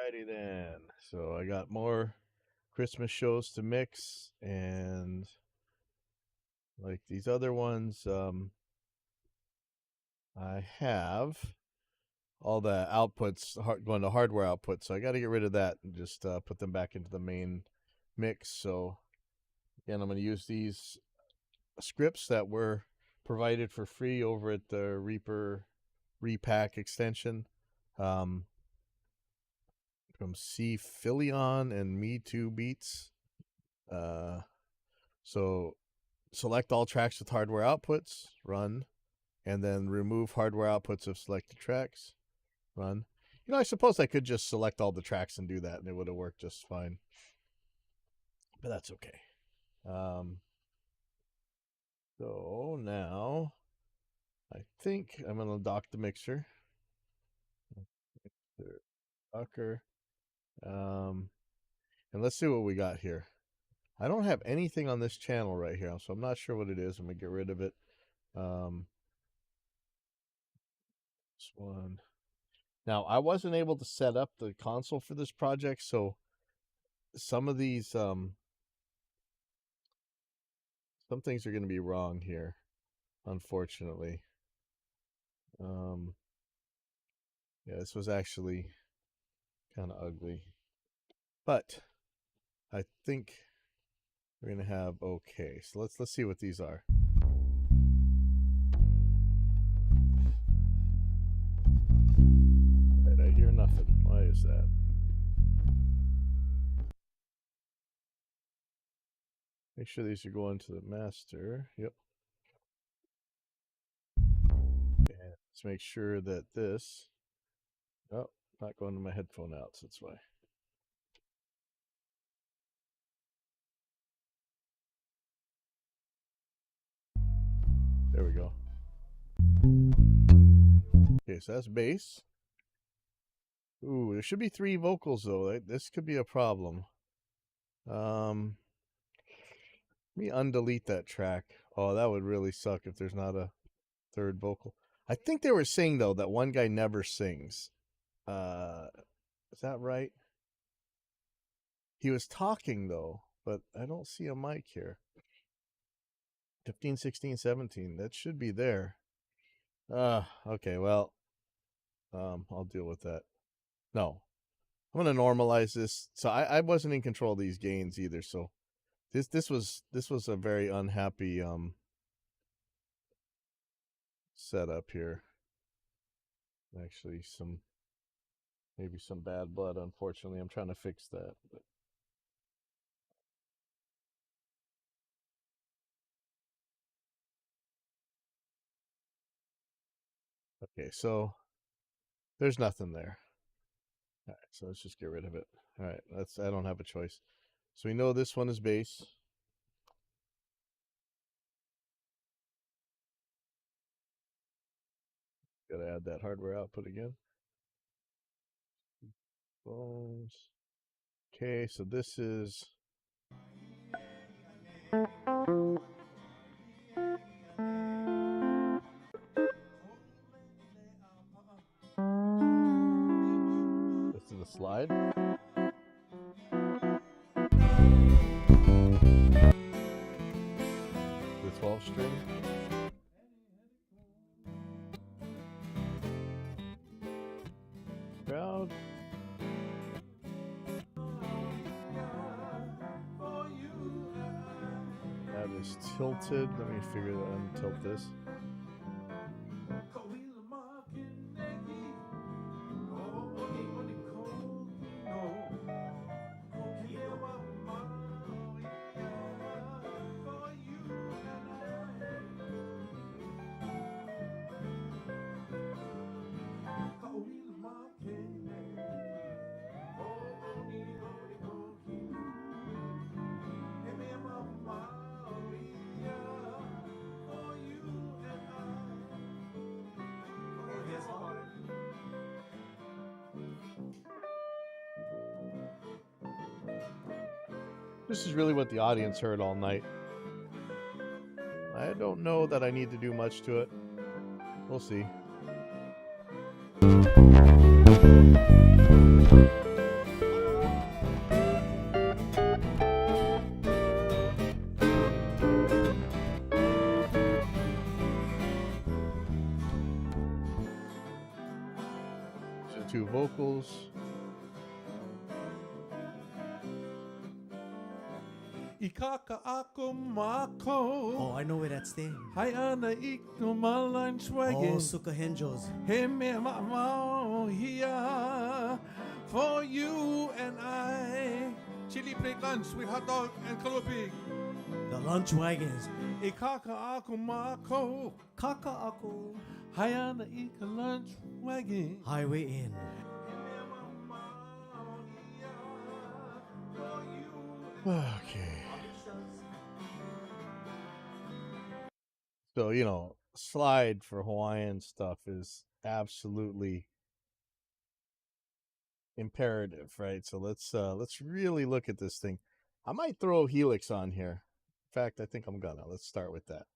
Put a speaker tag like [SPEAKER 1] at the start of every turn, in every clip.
[SPEAKER 1] Alrighty then. So I got more Christmas shows to mix, and like these other ones, I have all the outputs going to hardware output, so I got to get rid of that and just put them back into the main mix. So again, I'm going to use these scripts that were provided for free over at the Reaper Repack extension. From C Philion and Me Too Beats. So select all tracks with hardware outputs, run, and then remove hardware outputs of selected tracks, run. You know, I suppose I could just select all the tracks and do that, and it would have worked just fine. But that's okay. So now I think I'm going to dock the mixer. Docker. And let's see what we got here. I don't have anything on this channel right here, so I'm not sure what it is. I'm going to get rid of it. This one. Now, I wasn't able to set up the console for this project, so some of these, some things are going to be wrong here, unfortunately. Yeah, this was actually kind of ugly. But I think we're going to have okay. So let's see what these are. Right, I hear nothing. Why is that? Make sure these are going to the master. Yep. And let's make sure that this, oh, not going to my headphone outs, that's why. There we go. Okay, so that's bass. Ooh, there should be 3 vocals though. This could be a problem. Let me undelete that track. Oh, that would really suck if there's not a 3rd vocal. I think they were saying though that one guy never sings. Is that right? He was talking though, but I don't see a mic here. 15, 16, 17. That should be there. Okay, well, I'll deal with that. No, I'm gonna normalize this. So I wasn't in control of these gains either. So this was a very unhappy setup here. Actually, maybe some bad blood. Unfortunately, I'm trying to fix that. But. Okay, so there's nothing there. All right, so let's just get rid of it. All right, I don't have a choice. So we know this one is bass. Gotta add that hardware output again. Bones. Okay, so this is. This is a slide. The 12 string. Crowd. That is tilted. Let me figure that untilt this. This is really what the audience heard all night. I don't know that I need to do much to it. We'll see. 2 vocals.
[SPEAKER 2] Ikaka ako mako.
[SPEAKER 3] Oh, I know where that's staying.
[SPEAKER 2] Hayana ikumalan
[SPEAKER 3] Oh,
[SPEAKER 2] swagin.
[SPEAKER 3] Suka Henjos.
[SPEAKER 2] Hey me mama here for you and I. Chili plate lunch with hot dog and kalupi.
[SPEAKER 3] The lunch wagons.
[SPEAKER 2] Ikaka ako mako.
[SPEAKER 3] Kaka Ako.
[SPEAKER 2] Hayana ika lunch wagon.
[SPEAKER 3] Highway Inn.
[SPEAKER 1] Okay. So, you know, slide for Hawaiian stuff is absolutely imperative, right? So let's really look at this thing. I might throw Helix on here. In fact, I think I'm gonna. Let's start with that.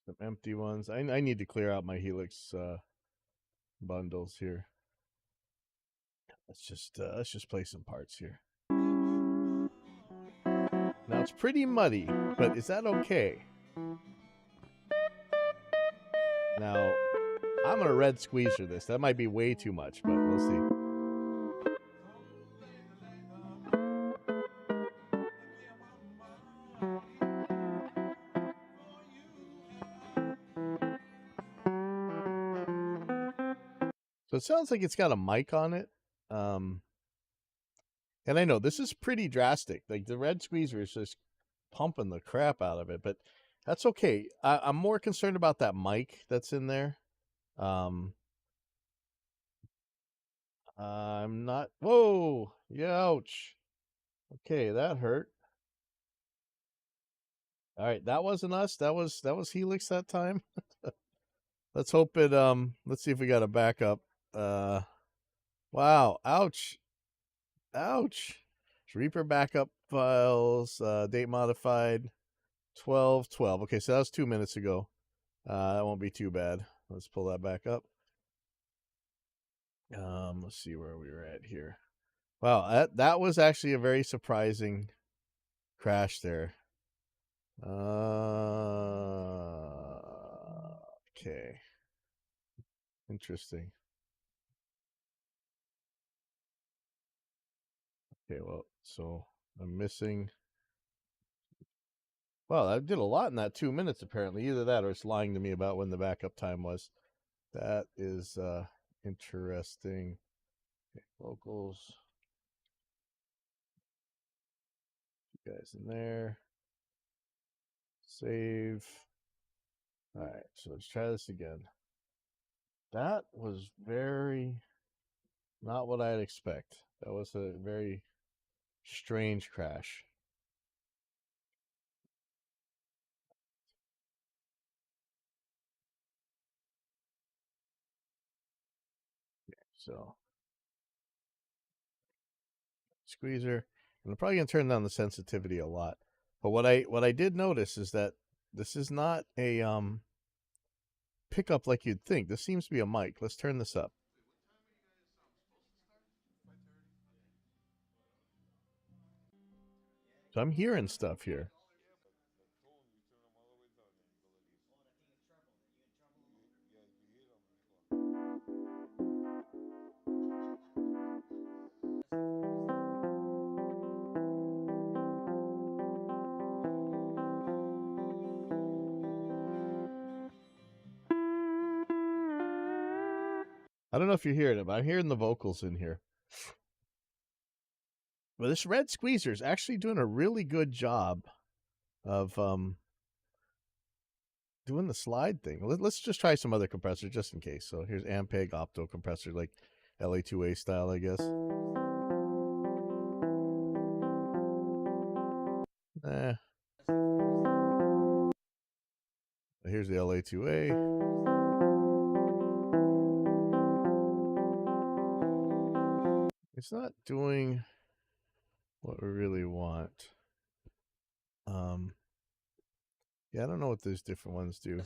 [SPEAKER 1] Some empty ones. I need to clear out my Helix bundles here. Let's just play some parts here. Now it's pretty muddy, but is that okay? Now I'm gonna red squeezer this. That might be way too much, but we'll see. So it sounds like it's got a mic on it. And I know this is pretty drastic. Like the red squeezer is just pumping the crap out of it, but that's okay. I'm more concerned about that mic that's in there. I'm not. Whoa! Ouch! Okay, that hurt. All right, that wasn't us. That was Helix that time. Let's hope it. Let's see if we got a backup. Wow! Ouch! Ouch! Reaper backup files. Date modified. 12:12. Okay, so that was 2 minutes ago. That won't be too bad. Let's pull that back up. Let's see where we were at here. Wow, that was actually a very surprising crash there. Okay. Interesting. Okay, well, so I'm missing. Well, I did a lot in that 2 minutes, apparently. Either that or it's lying to me about when the backup time was. That is interesting. Okay, vocals. You guys in there. Save. All right, so let's try this again. That was very not what I'd expect. That was a very strange crash. So squeezer. And I'm probably gonna turn down the sensitivity a lot. But what I did notice is that this is not a pickup like you'd think. This seems to be a mic. Let's turn this up. So I'm hearing stuff here. I don't know if you're hearing it, but I'm hearing the vocals in here. Well, this red squeezer is actually doing a really good job of doing the slide thing. Let's just try some other compressor just in case. So here's Ampeg opto compressor, like LA2A style, I guess. Here's the LA2A. It's not doing what we really want. Yeah, I don't know what these different ones do.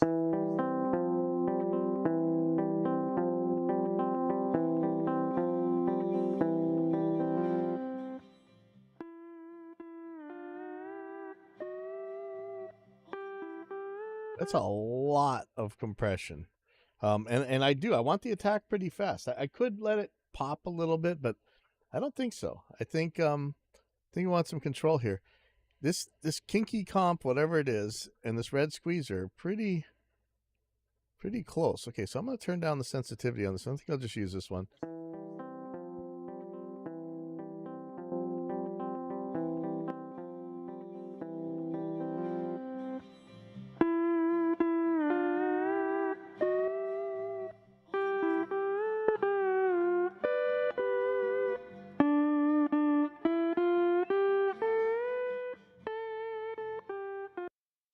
[SPEAKER 1] That's a lot of compression. And I want the attack pretty fast. I could let it pop a little bit, but I don't think so. I think we want some control here. This kinky comp, whatever it is, and this red squeezer, pretty close. Okay, so I'm gonna turn down the sensitivity on this. I think I'll just use this one.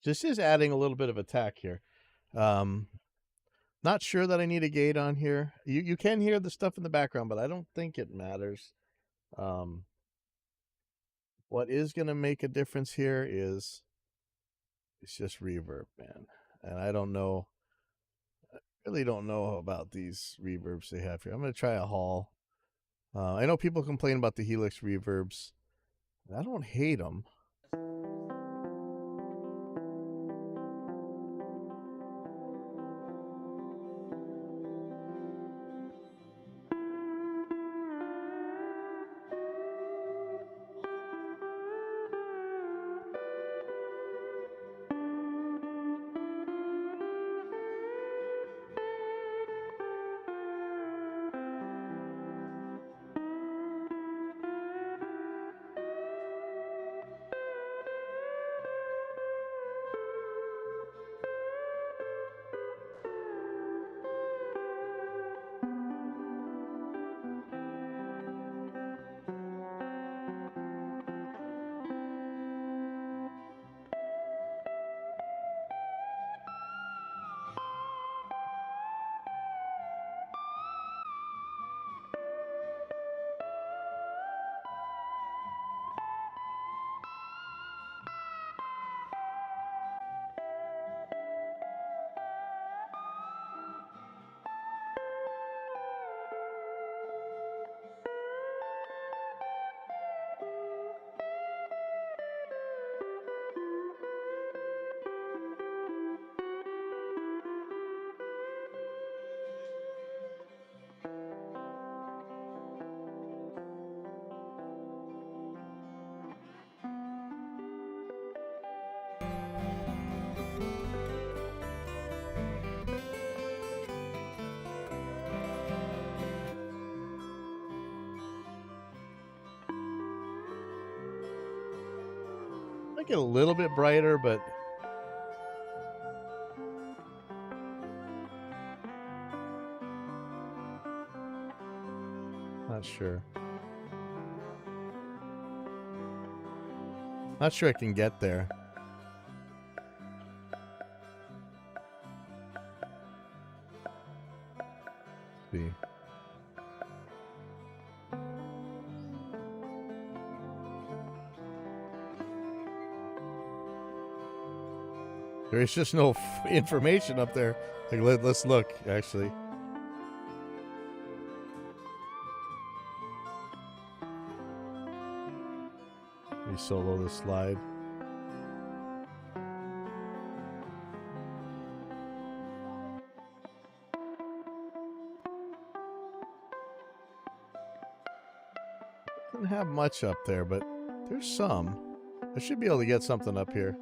[SPEAKER 1] Just is adding a little bit of attack here. Not sure that I need a gate on here. You can hear the stuff in the background, but I don't think it matters. What is going to make a difference here is it's just reverb, man. And I really don't know about these reverbs they have here. I'm going to try a Hall. I know people complain about the Helix reverbs. I don't hate them. Make it a little bit brighter, but not sure. Not sure I can get there. Let's see. There's just no information up there. Like, let's look, actually. Let me solo this slide. Doesn't have much up there, but there's some. I should be able to get something up here.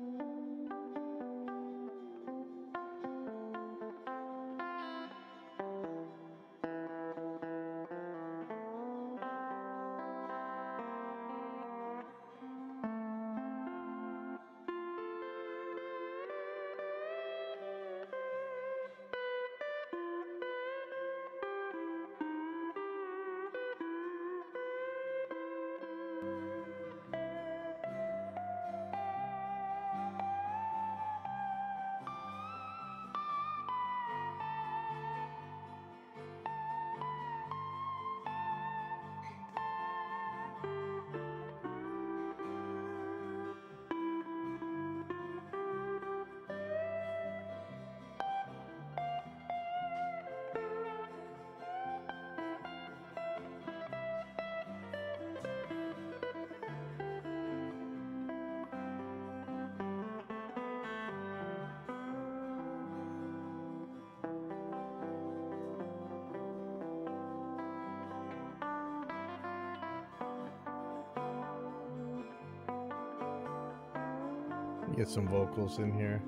[SPEAKER 1] Get some vocals in here.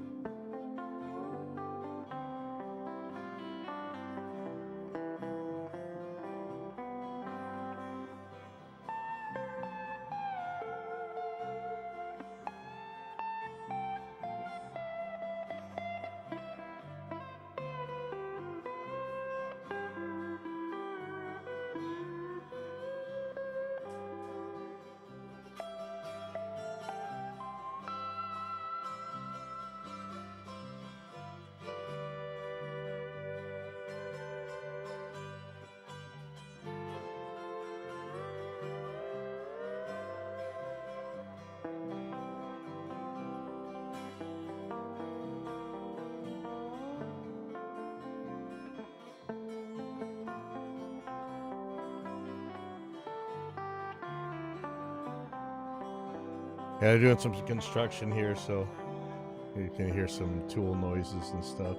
[SPEAKER 1] Yeah, they're doing some construction here, so you can hear some tool noises and stuff.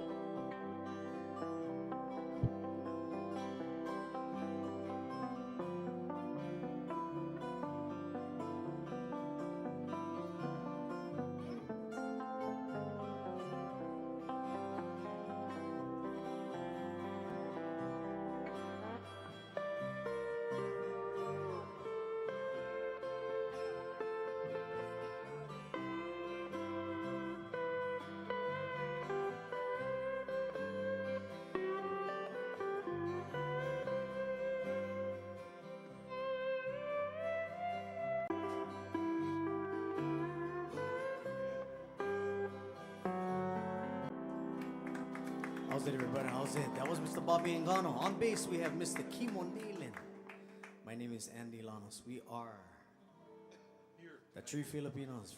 [SPEAKER 3] How's it, everybody? How's it? That was Mr. Bobby Engano. On bass, we have Mr. Kimo Nailen. My name is Andy Lanos. We are the three Filipinos.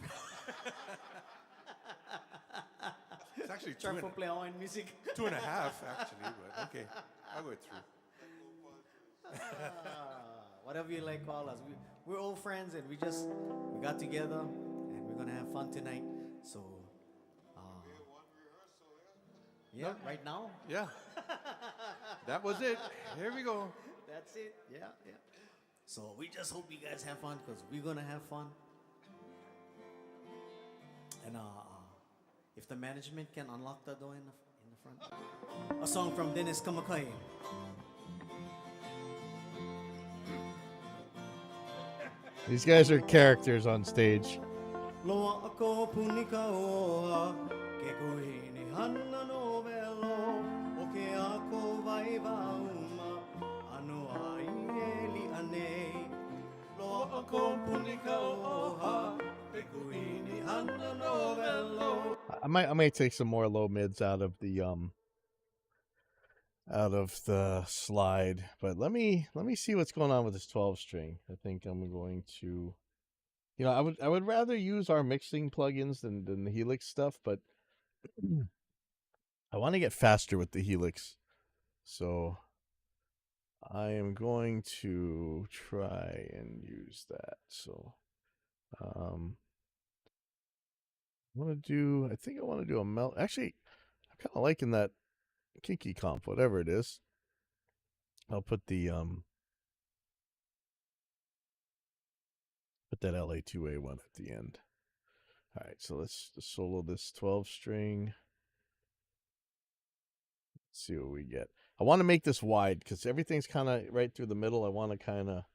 [SPEAKER 2] It's actually
[SPEAKER 3] Try to play Hawaiian music.
[SPEAKER 2] 2.5, actually, but okay. I'll go through.
[SPEAKER 3] Whatever you like, call us. We're old friends, and we got together, and we're gonna have fun tonight. So, yeah, right now.
[SPEAKER 2] Yeah. That was it. Here we go.
[SPEAKER 3] That's it. Yeah, yeah. So we just hope you guys have fun, because we're gonna have fun. And if the management can unlock the door in the front. A song from Dennis Kamakai.
[SPEAKER 1] These guys are characters on stage.
[SPEAKER 3] Loa ako punika oa, ke kuhini hana no velo, o ke ako vaiva uma, ano ai eli ane. Loa ako punika oa, ke kuhini hana no velo.
[SPEAKER 1] I might take some more low mids out of the slide, but let me see what's going on with this 12 string. I think I'm going to, I would rather use our mixing plugins than the Helix stuff, but I want to get faster with the Helix, so I am going to try and use that. So I think I want to do a melt. Actually, I'm kind of liking that Kinky Comp, whatever it is. I'll put the put that LA2A one at the end. All right, so let's solo this 12 string. Let's see what we get. I want to make this wide because everything's kind of right through the middle. I want to kind of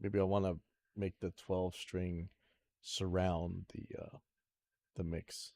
[SPEAKER 1] maybe I want to make the 12 string surround the mix.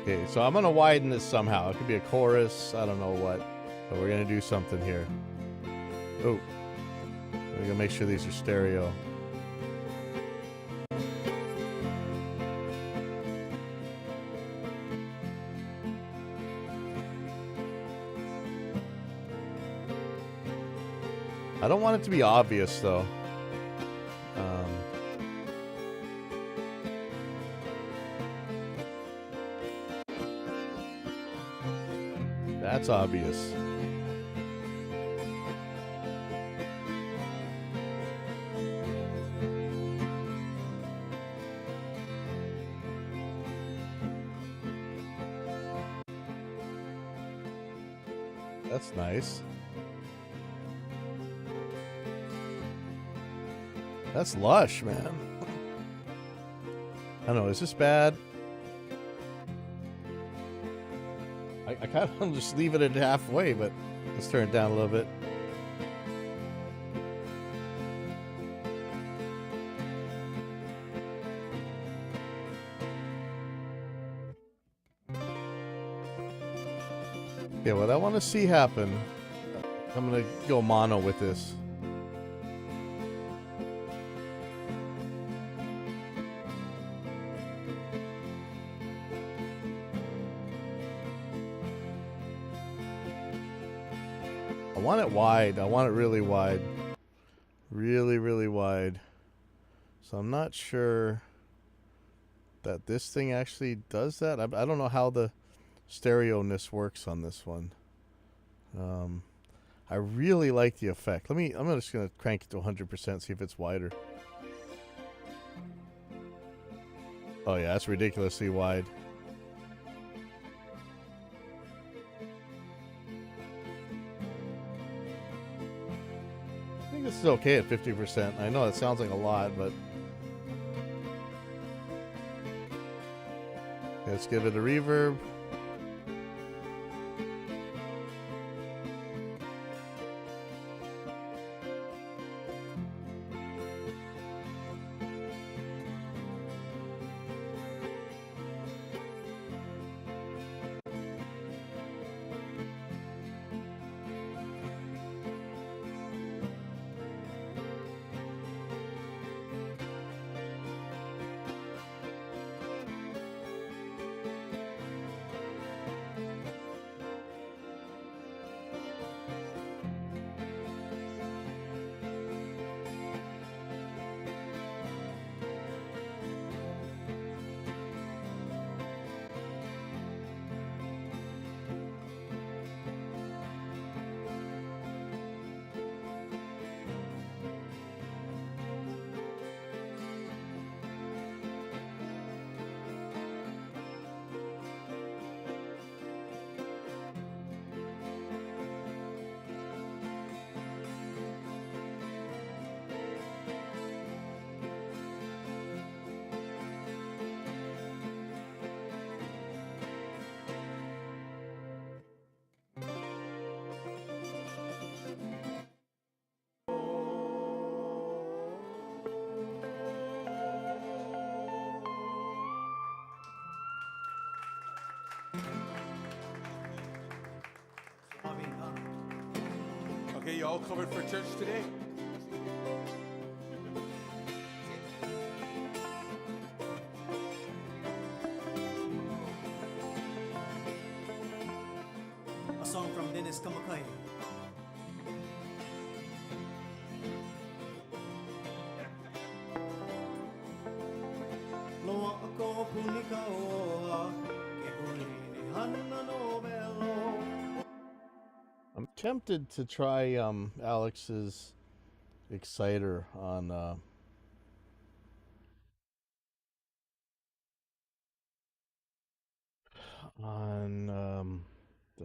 [SPEAKER 1] Okay, so I'm gonna widen this somehow. It could be a chorus, I don't know what, but we're gonna do something here. Oh, we're gonna make sure these are stereo. I don't want it to be obvious though. That's obvious. That's nice. That's lush, man. I don't know, is this bad? I kind of just leave it at halfway, but let's turn it down a little bit. Okay, what I want to see happen, I'm going to go mono with this. I want it wide. I want it really wide. Really, really wide. So I'm not sure that this thing actually does that. I don't know how the stereo-ness works on this one. I really like the effect. I'm just going to crank it to 100%, see if it's wider. Oh yeah, that's ridiculously wide. I think this is okay at 50%. I know it sounds like a lot, but let's give it a reverb.
[SPEAKER 2] Okay, you all covered for church today?
[SPEAKER 3] A song from Dennis Kamakai. Loa ako punika oa, ke kuhini hanna no velo.
[SPEAKER 1] I'm tempted to try Alex's exciter on the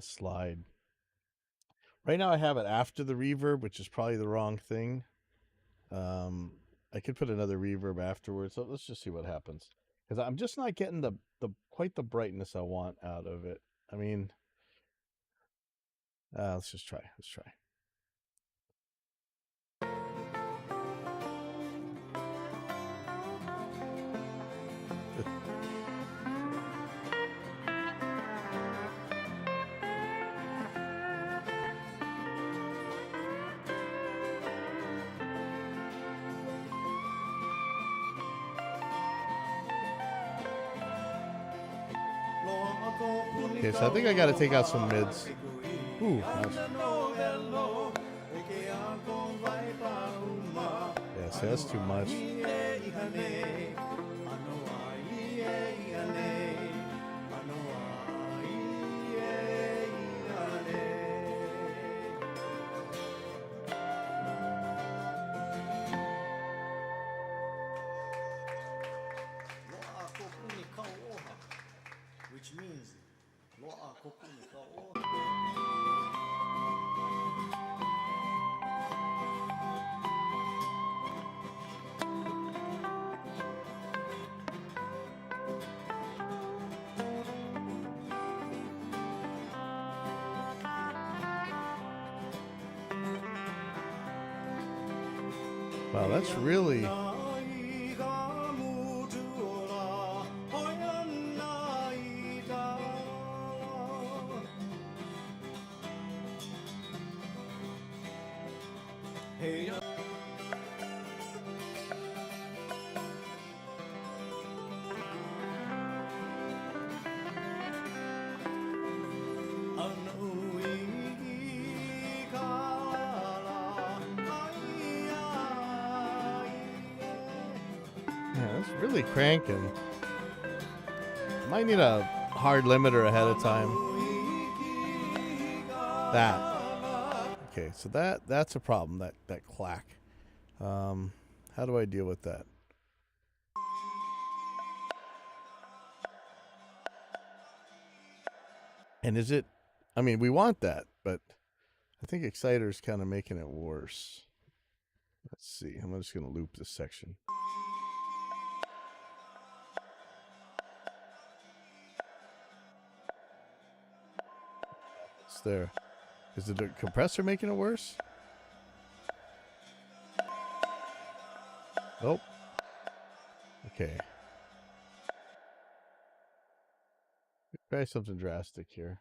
[SPEAKER 1] slide. Right now I have it after the reverb, which is probably the wrong thing. I could put another reverb afterwards. So let's just see what happens, because I'm just not getting the quite the brightness I want out of it. I mean, let's just try. Let's try. Okay, so I think I got to take out some mids. Ooh, yeah, see, that's too much.
[SPEAKER 3] Which means lo'a koku ni kauoha.
[SPEAKER 1] Wow, that's really... Yeah, that's really cranking. Might need a hard limiter ahead of time. That. Okay, so that's a problem, that clack. How do I deal with that? And is it... I mean, we want that, but I think Exciter's kind of making it worse. Let's see. I'm just going to loop this section. It's there. Is the compressor making it worse? Nope. Okay. Try something drastic here.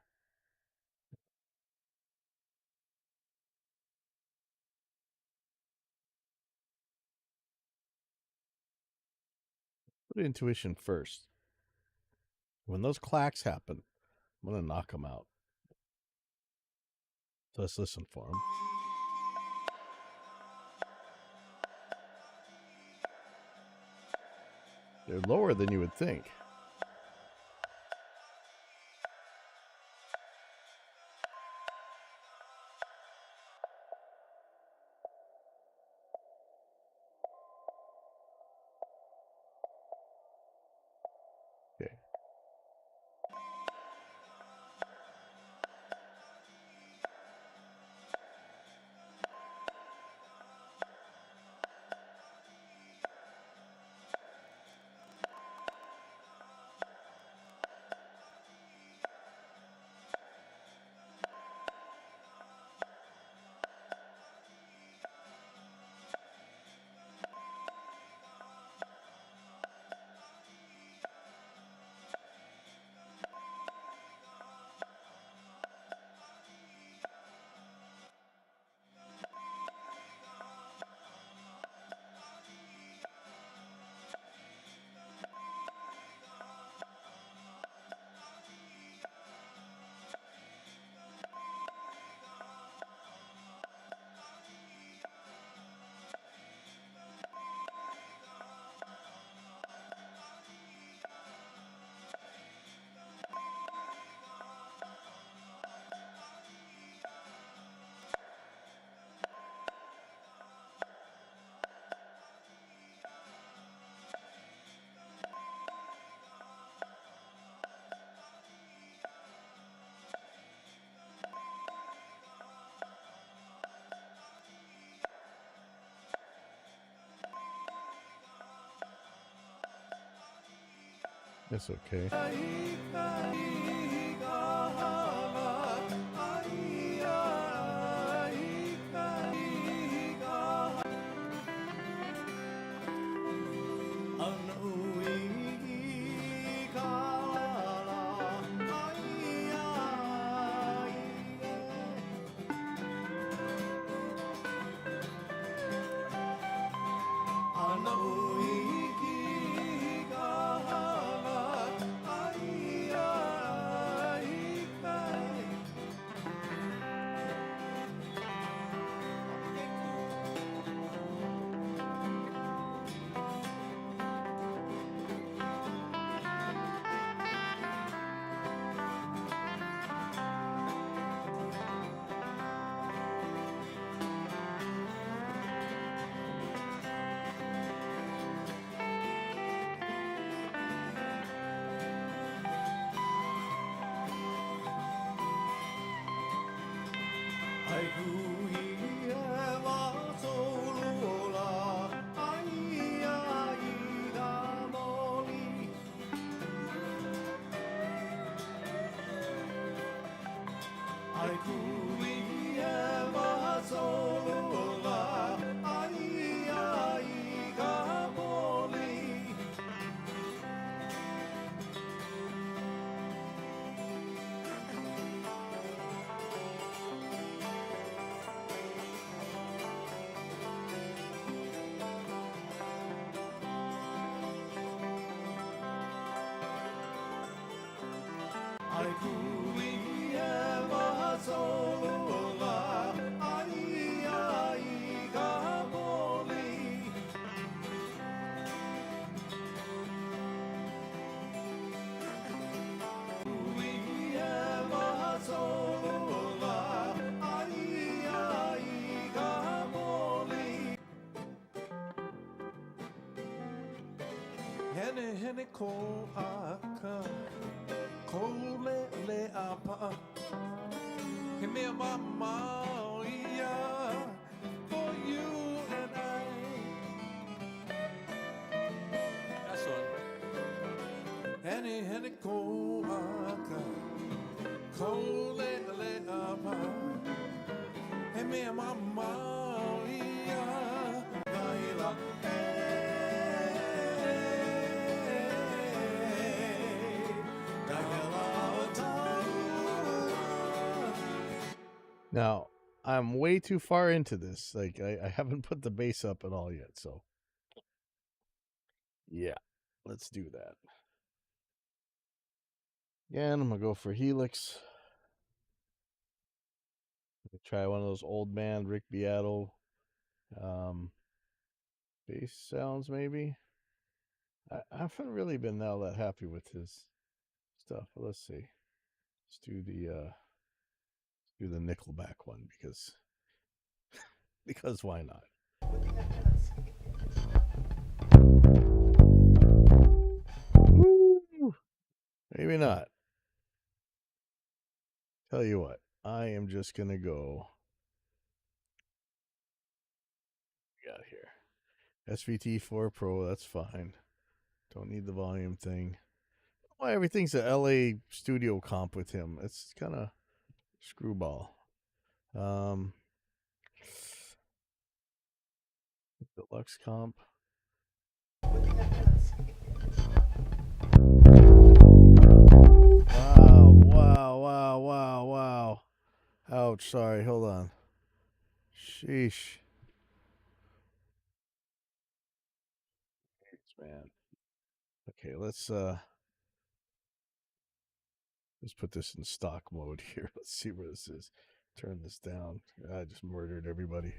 [SPEAKER 1] Put intuition first. When those clacks happen, I'm going to knock them out. So let's listen for them. They're lower than you would think. Okay. It's okay.
[SPEAKER 3] Ai kui e wa solola, ai ai ga moli. Ai kui e wa solola, ai ai ga moli. Ai kui e wa solola, ai ai ga moli. Kui e wa solola, ai ai ga moli.
[SPEAKER 2] Hene hene ko aka, ko le apa. He mea mama ia for you and I. That's one. Hene hene ko aka, ko le apa. He mea mama ia
[SPEAKER 3] Kaila e Kahela o taua.
[SPEAKER 1] Now, I'm way too far into this. Like, I haven't put the bass up at all yet, so. Yeah, let's do that. Again, I'm going to go for Helix. Try one of those old man Rick Beato bass sounds, maybe. I haven't really been all that happy with his stuff. But let's see. Let's do the Nickelback one because why not? Woo! Maybe not. Tell you what, I am just gonna go. What we got here? SVT4 Pro, that's fine. Don't need the volume thing. Why everything's a LA studio comp with him? It's kind of screwball. Deluxe comp. Wow. Ouch, sorry, hold on. Sheesh. Thanks, man. Okay, let's put this in stock mode here. Let's see where this is. Turn this down. I just murdered everybody.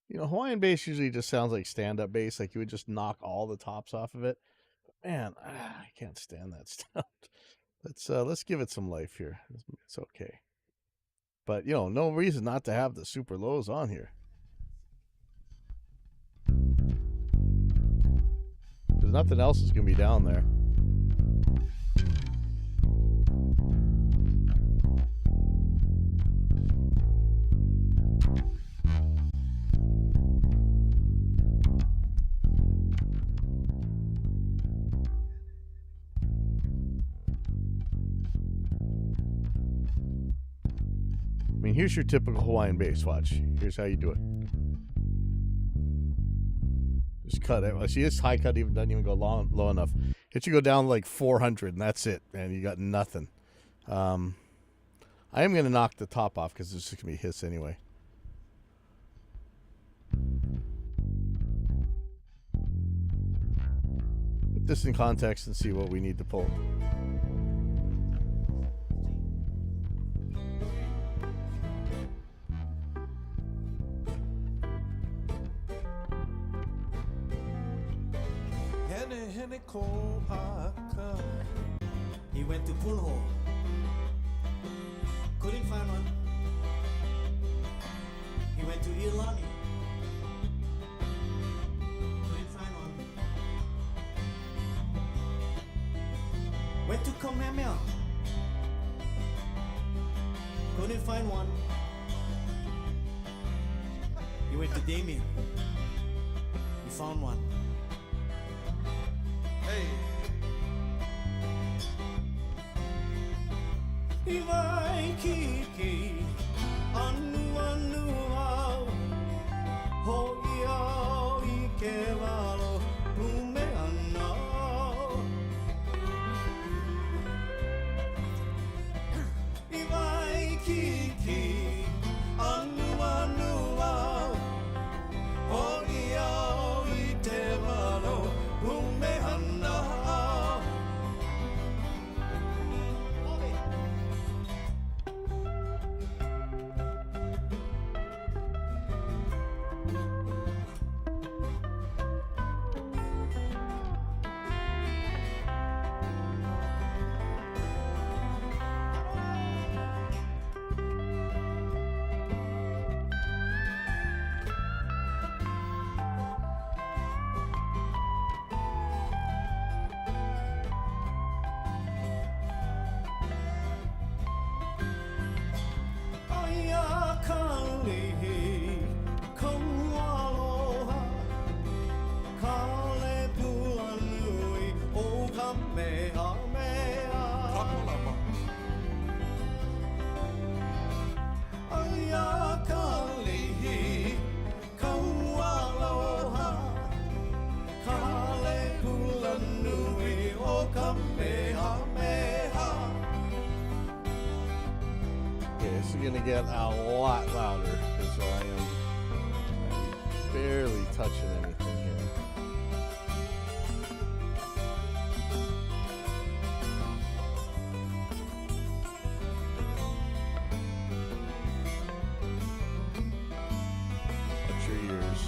[SPEAKER 1] You know, Hawaiian bass usually just sounds like stand-up bass, like you would just knock all the tops off of it. But man, I can't stand that stuff. Let's give it some life here. It's okay. But, you know, no reason not to have the super lows on here. Because nothing else is going to be down there. I mean, here's your typical Hawaiian bass. Watch. Here's how you do it. Just cut it. See, this high cut doesn't even go low enough. It should go down like 400, and that's it, man. You got nothing. I am going to knock the top off because it's just going to be hiss anyway. Put this in context and see what we need to pull.
[SPEAKER 2] Koaka.
[SPEAKER 3] He went to Punho. Couldn't find one. He went to Ilani. Couldn't find one. Went to Kamehameha. Couldn't find one. He went to Damien. He found one.
[SPEAKER 2] Hey.
[SPEAKER 3] Ivai kiki anu anu au ho ia I ke walo ume ana Ivai kiki anu anu au ho ia I te walo ume ana
[SPEAKER 1] Okay, this is gonna get a lot louder because I'm barely touching anything here. Touch your ears.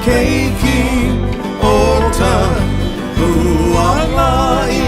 [SPEAKER 1] Keiki Ota Hualai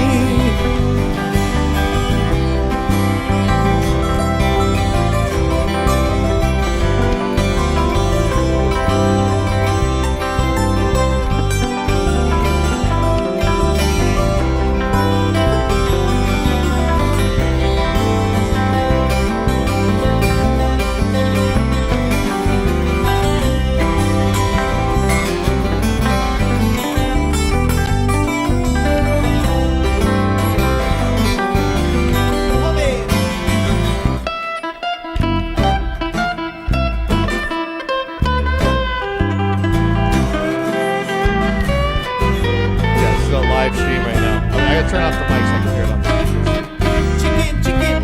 [SPEAKER 1] live stream right now. I gotta turn off the mic so I can hear it on the speakers. Chicken.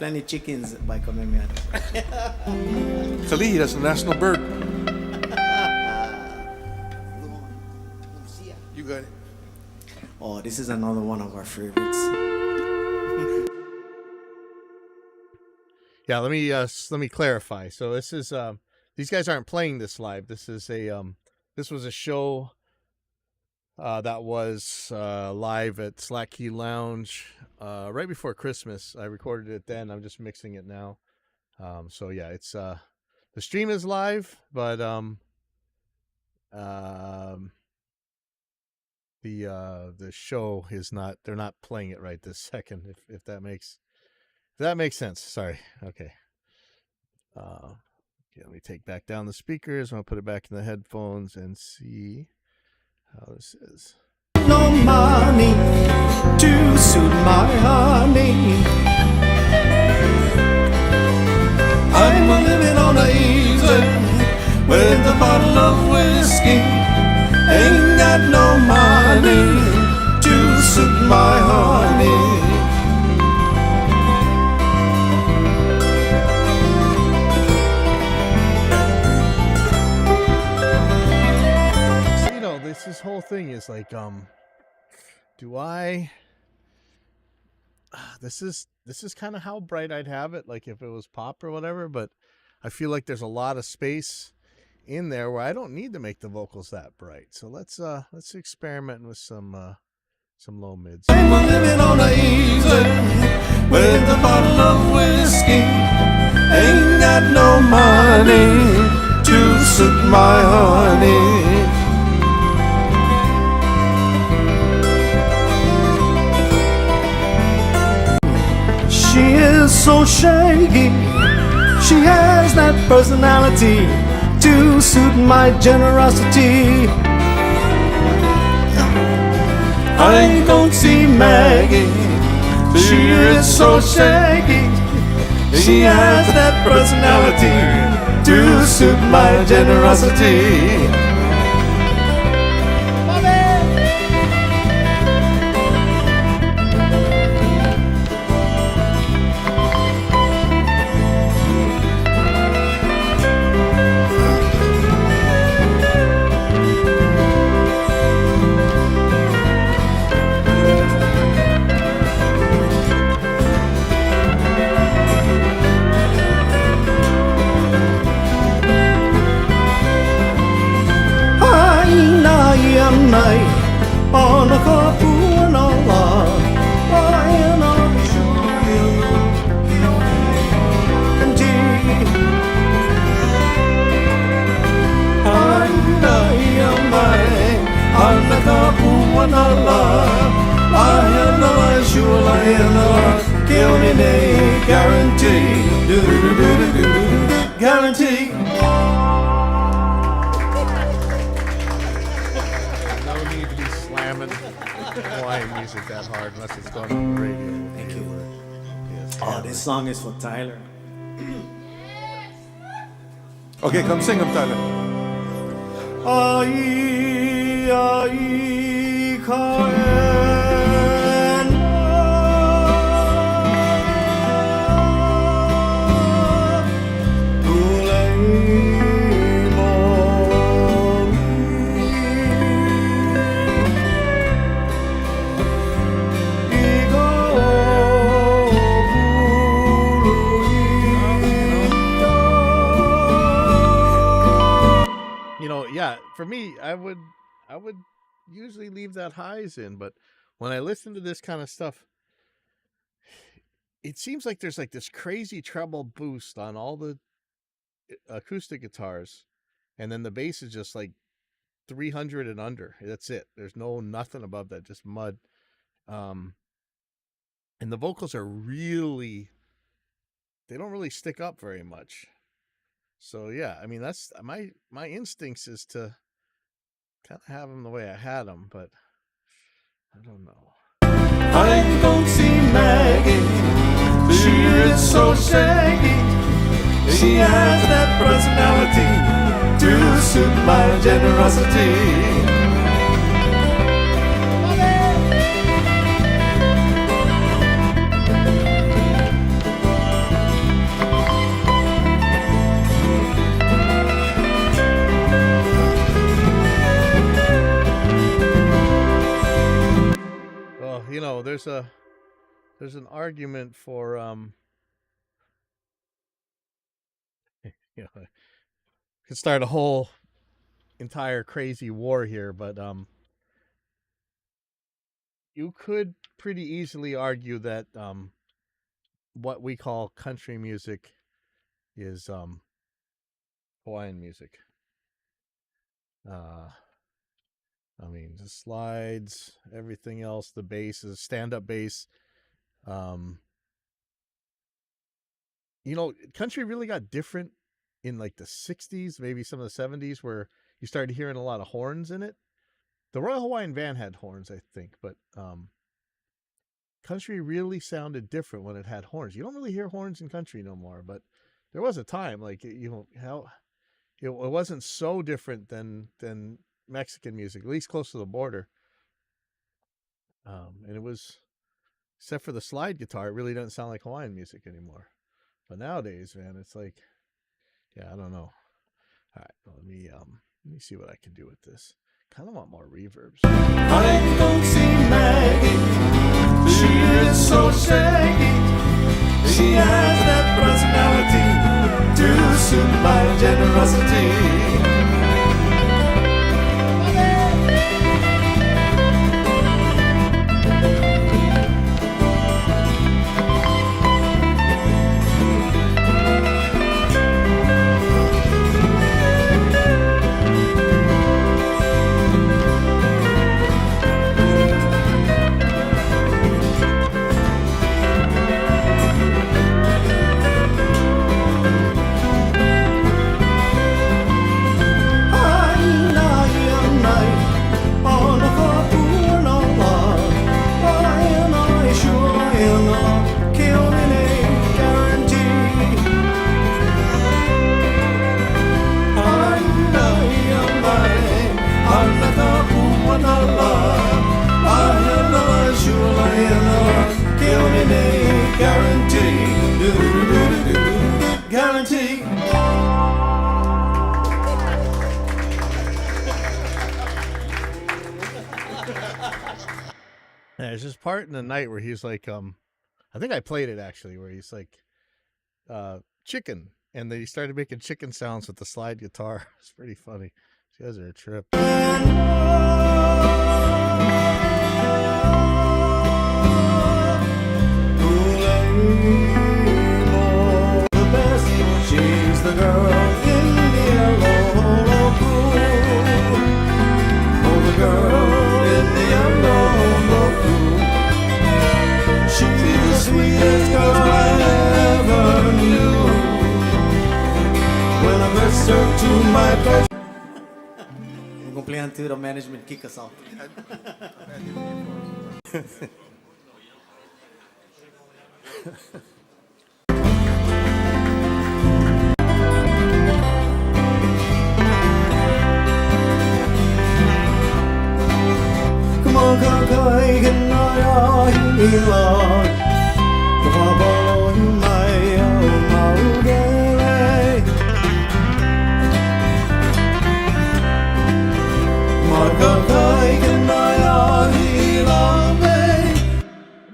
[SPEAKER 3] any chickens by Kamemian.
[SPEAKER 2] Kalihi, that's the national bird. You got it.
[SPEAKER 3] Oh, this is another one of our favorites.
[SPEAKER 1] Yeah, let me clarify. So this is these guys aren't playing this live. This is a this was a show that was live at Slack Key Lounge right before Christmas. I recorded it then. I'm just mixing it now. So yeah, it's the stream is live, but the show is not. They're not playing it right this second. If that makes sense. Sorry. Okay. Okay, let me take back down the speakers. I'll put it back in the headphones and see how this is.
[SPEAKER 3] No money to suit my honey. I'm living on a easy with a bottle of whiskey. Ain't got no money to suit my honey.
[SPEAKER 1] This whole thing is like, do I? This is kind of how bright I'd have it, like if it was pop or whatever. But I feel like there's a lot of space in there where I don't need to make the vocals that bright. So let's experiment with some low mids.
[SPEAKER 3] I'm living on a easy with a bottle of whiskey. Ain't got no money to suit my honey. She is so shaggy. She has that personality to suit my generosity. I don't see Maggie. She is so shaggy. She has that personality to suit my generosity. On a couple and all guarantee.
[SPEAKER 1] Hawaiian music that hard unless it's going on the radio.
[SPEAKER 3] Thank you.
[SPEAKER 1] Yes.
[SPEAKER 3] Oh, this song is for Tyler.
[SPEAKER 2] Okay, come sing them, Tyler.
[SPEAKER 3] Ai, ai, kaen.
[SPEAKER 1] Yeah, for me, I would usually leave that highs in, but when I listen to this kind of stuff, it seems like there's like this crazy treble boost on all the acoustic guitars, and then the bass is just like 300 and under. That's it. There's nothing above that, just mud. And the vocals are they don't really stick up very much. So yeah, I mean, that's my instincts is to kind of have them the way I had them, but I don't know.
[SPEAKER 3] I don't see Maggie. She is so shaggy. She has that personality to suit my generosity.
[SPEAKER 1] there's an argument for you know, could start a whole entire crazy war here, but you could pretty easily argue that what we call country music is Hawaiian music. I mean, the slides, everything else, the bass is stand-up bass. You know, country really got different in like the 60s, maybe some of the 70s, where you started hearing a lot of horns in it. The Royal Hawaiian Band had horns, I think, but country really sounded different when it had horns. You don't really hear horns in country no more, but there was a time, like, you know, how it wasn't so different than Mexican music, at least close to the border. And it was, except for the slide guitar, it really doesn't sound like Hawaiian music anymore. But nowadays, man, it's like, yeah, I don't know. All right, well, let me see what I can do with this. Kind of want more reverbs.
[SPEAKER 3] I don't see Maggie. She is so shaggy. She has that personality to suit my generosity. Guarantee.
[SPEAKER 1] There's this part in the night where he's like, I think I played it actually, where he's like, chicken, and then he started making chicken sounds with the slide guitar. It's pretty funny. These guys are a trip.
[SPEAKER 3] She's the girl in the yellow pool. Oh, the girl in the yellow pool. She's the sweetest girl I ever knew. When I first her to my first. Yung complaint to the management kick us out.
[SPEAKER 1] I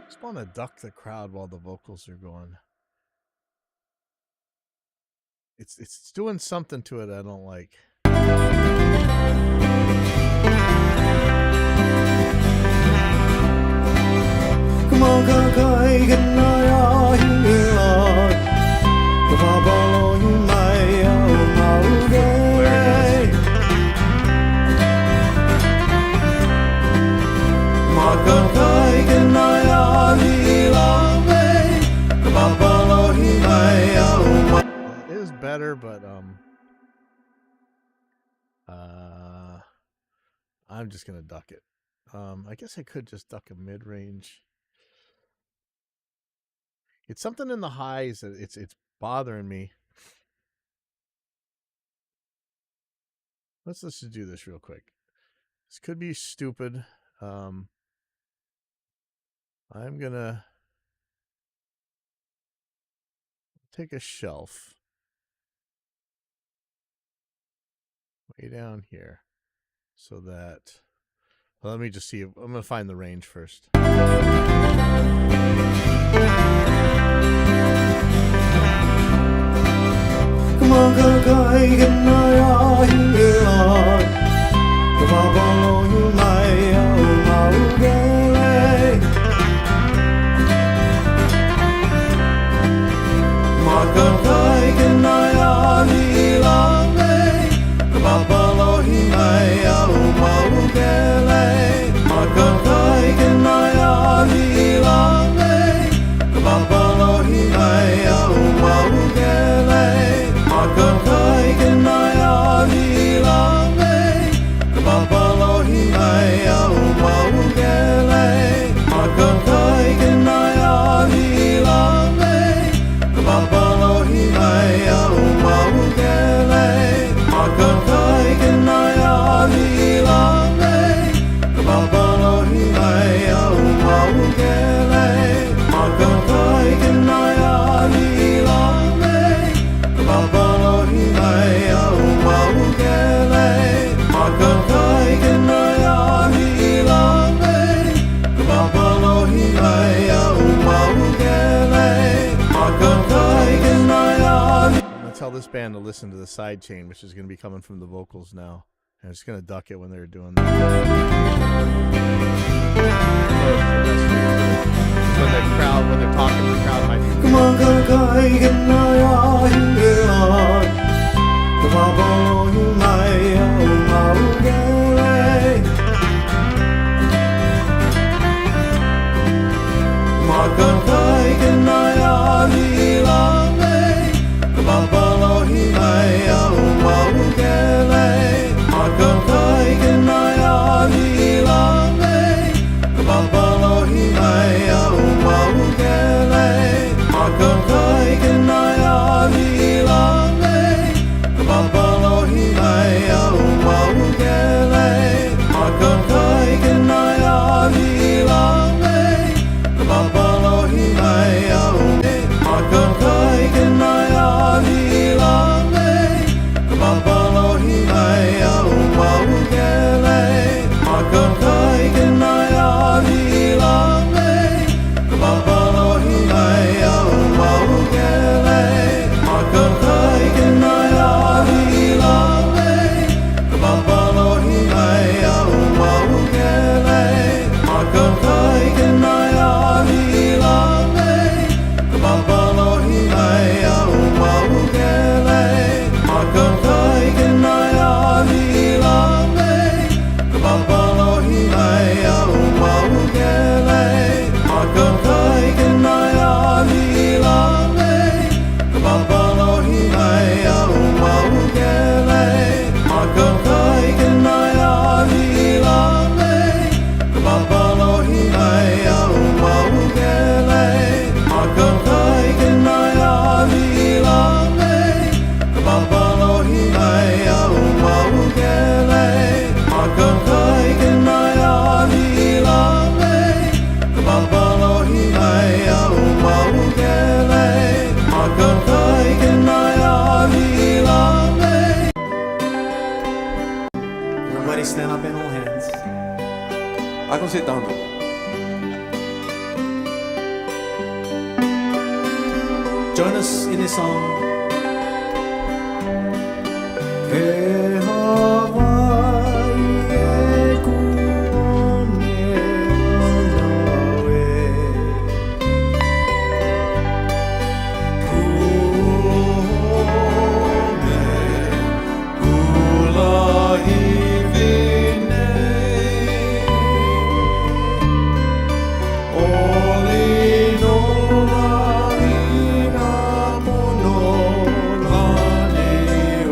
[SPEAKER 1] just want to duck the crowd while the vocals are going. It's doing something to it I don't like. It is better, but I'm just gonna duck it. I guess I could just duck a mid-range. It's something in the highs that it's bothering me. Let's just do this real quick. This could be stupid. I'm gonna take a shelf way down here so that, well, let me just see. I'm gonna find the range first.
[SPEAKER 3] Makakai Ganaya Kababalo Himaya Umaugele Makakai Ganaya Hilame Kababalo Himaya Umaugele Makakai Ganaya Hilame Kababalo Himaya Umaugele Makakai Ganaya Hilame Kababalo Himaya Umaugele Makakai Ganaya Hilame Kababalo Himaya Umaugele Makakai Ganaya Hilame Kababalo Himaya Umaugele Makakai Ganaya Hilame Kababalo Himaya Umaugele Makakai Ganaya Hilame Kababalo Himaya Umaugele Makakai Ganaya.
[SPEAKER 1] I'm gonna tell this band to listen to the side chain, which is gonna be coming from the vocals now. And I'm just gonna duck it when they're doing that. When the crowd, when they're talking, the crowd might be.
[SPEAKER 3] Makakai Ganaya Hilame Kababalo Himaya Umaugele Makakai Ganaya Hilame Kababalo Himaya Umaugele Makakai Ganaya Hilame Kababalo Himaya Umaugele Makakai Ganaya Hilame Kababalo Himaya Umaugele Makakai Ganaya Hilame Kababalo Himaya Makakai Ganaya Hilame Kababalo Himaya Umaugele Makakai Ganaya Hilame Kababalo Himaya Umaugele Makakai Ganaya Hilame Kababalo Himaya Umaugele Makakai Ganaya Hilame Kababalo Himaya Umaugele Makakai Ganaya Hilame Kababalo Himaya Umaugele Makakai Ganaya Hilame Kababalo Himaya Umaugele Makakai Ganaya Hilame Kababalo Himaya Umaugele Makakai Ganaya Hilame Kababalo Himaya Umaugele Makakai Ganaya Hilame Kababalo Himaya Umaugele Makakai Ganaya Hilame. Everybody stand up and hold hands.
[SPEAKER 2] I can sit down though.
[SPEAKER 3] Join us in this song. Que Hawaii e kuone nawe. Kuone ulahi vine. Oli no la ina mono lane o.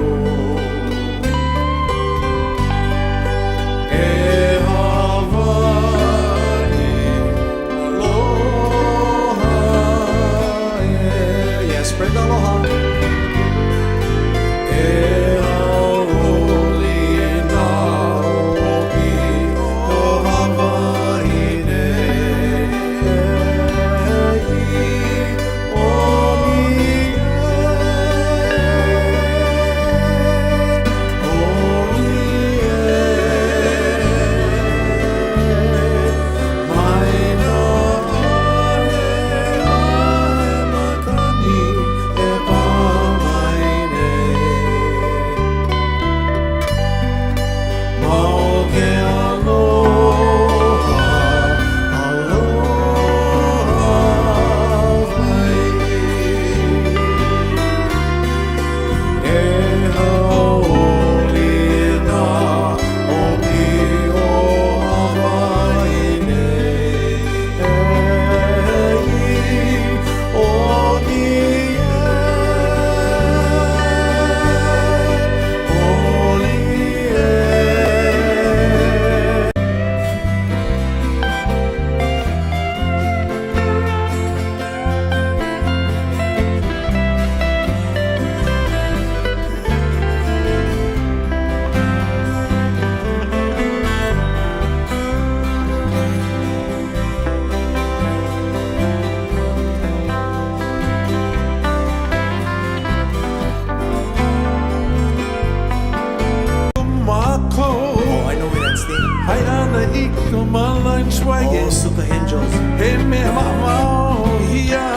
[SPEAKER 2] Malan
[SPEAKER 3] O
[SPEAKER 2] Schwagen.
[SPEAKER 3] suka henjos
[SPEAKER 2] Hey, me, mama, here